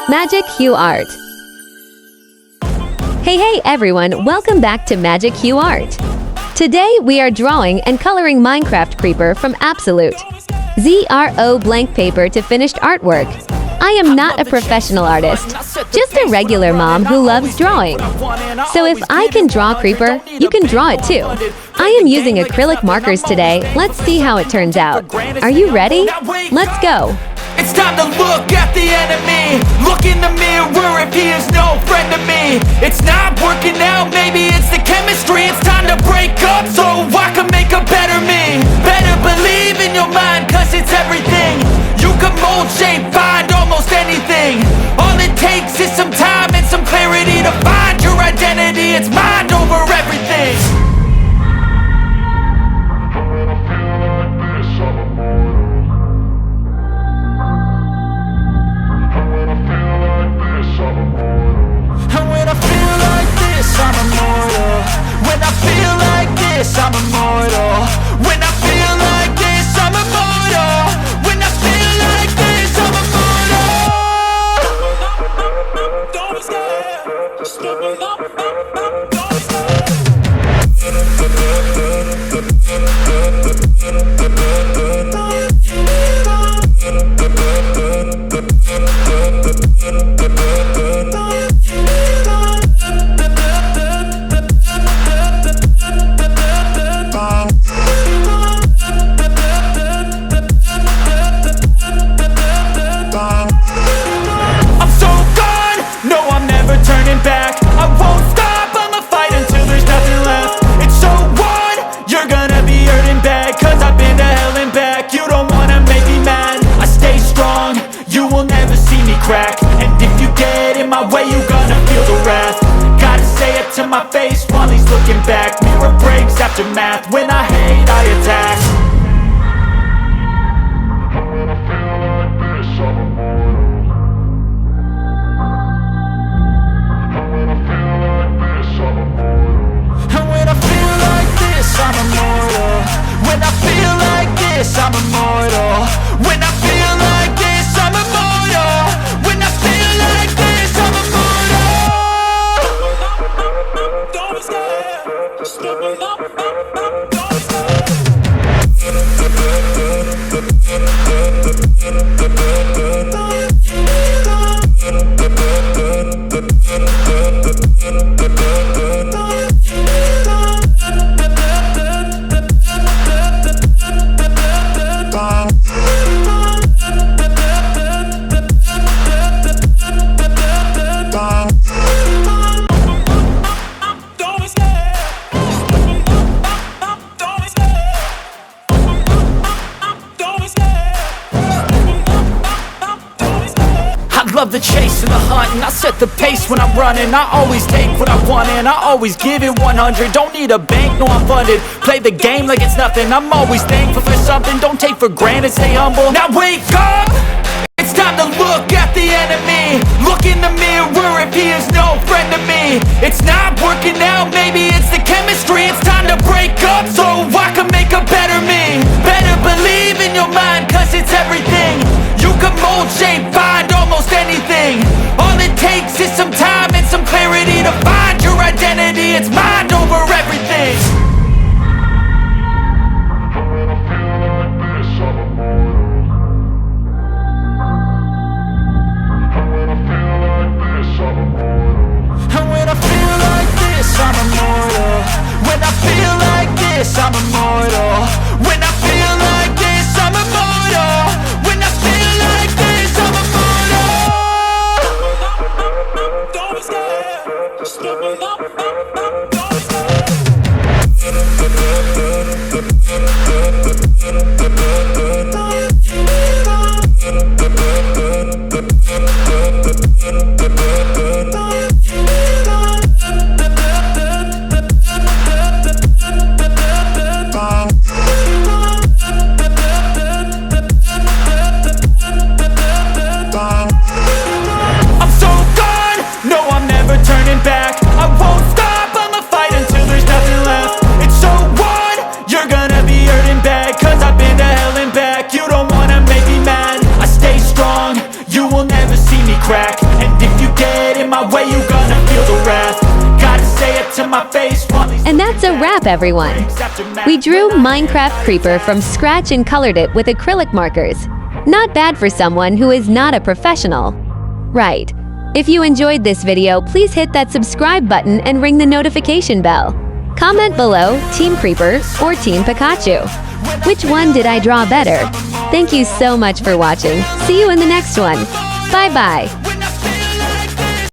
Magic Hue Art. Hey everyone, welcome back to Magic Hue Art. Today we are drawing and coloring Minecraft Creeper from Absolute ZRO blank paper to finished artwork. I am not a professional artist, just a regular mom who loves drawing. So if I can draw Creeper, you can draw it too. I am using acrylic markers today. Let's see how it turns out. Are you ready? Let's go. It's time to look at the enemy. Look in the mirror if he is no friend to me. It's not working out, maybe it's the chemistry. It's time to break up so I can make a better me. Better believe in your mind, cause it's everything. You can mold, shape, find almost anything. All it takes is some time and some clarity to find your identity. It's mind over everything. I'm immortal. When I feel like this, I'm immortal. When I feel like this, I'm immortal. When I feel like this, I'm immortal. Don't be scared. Just give it up. And if you get in my way, you gonna feel the wrath. Gotta say it to my face while he's looking back. Mirror breaks after math. When I hate, I attack. And when I feel like this, I'm immortal. And when I feel like this, I'm immortal. And when I feel like this, I'm immortal. When I feel like this, I'm immortal. When I feel like this, I'm immortal. When I feel like this, I'm immortal. Don't be scared. Just give it up. Love the chase and the hunt, and I set the pace when I'm running. I always take what I want and I always give it 100. Don't need a bank, no I'm funded. Play the game like it's nothing. I'm always thankful for something. Don't take for granted, stay humble. Now wake up! It's time to look at the enemy. Look in the mirror if he is no friend to me. It's not working out, maybe it's the chemistry. It's time to break up so I can make a better me. Better believe in your mind, cause it's everything. You can mold, shape, find almost anything. All it takes is some time and some clarity to find your identity. It's mind over everything. And when I feel like this, I'm immortal. And when I feel like this, I'm immortal. And when I feel like this, I'm immortal. When I feel like this, I'm immortal. When I feel like this, I'm immortal. When I feel like this, I'm immortal. Don't be scared. Just give it up. I'm so gone, no I'm never turning back. I won't stop, I'ma fight until there's nothing left. It's so on, you're gonna be hurting bad. Cause I've been to hell and back. You don't wanna make me mad, I stay strong. You will never see me crack. if you get in my way, you gonna feel the wrath. Gotta say it to my face while these And that's a wrap, everyone. We drew Minecraft Creeper from scratch and colored it with acrylic markers. Not bad for someone who is not a professional. Right. If you enjoyed this video, please hit that subscribe button and ring the notification bell. Comment below Team Creeper or Team Pikachu. Which one did I draw better? Thank you so much for watching. See you in the next one. Bye-bye.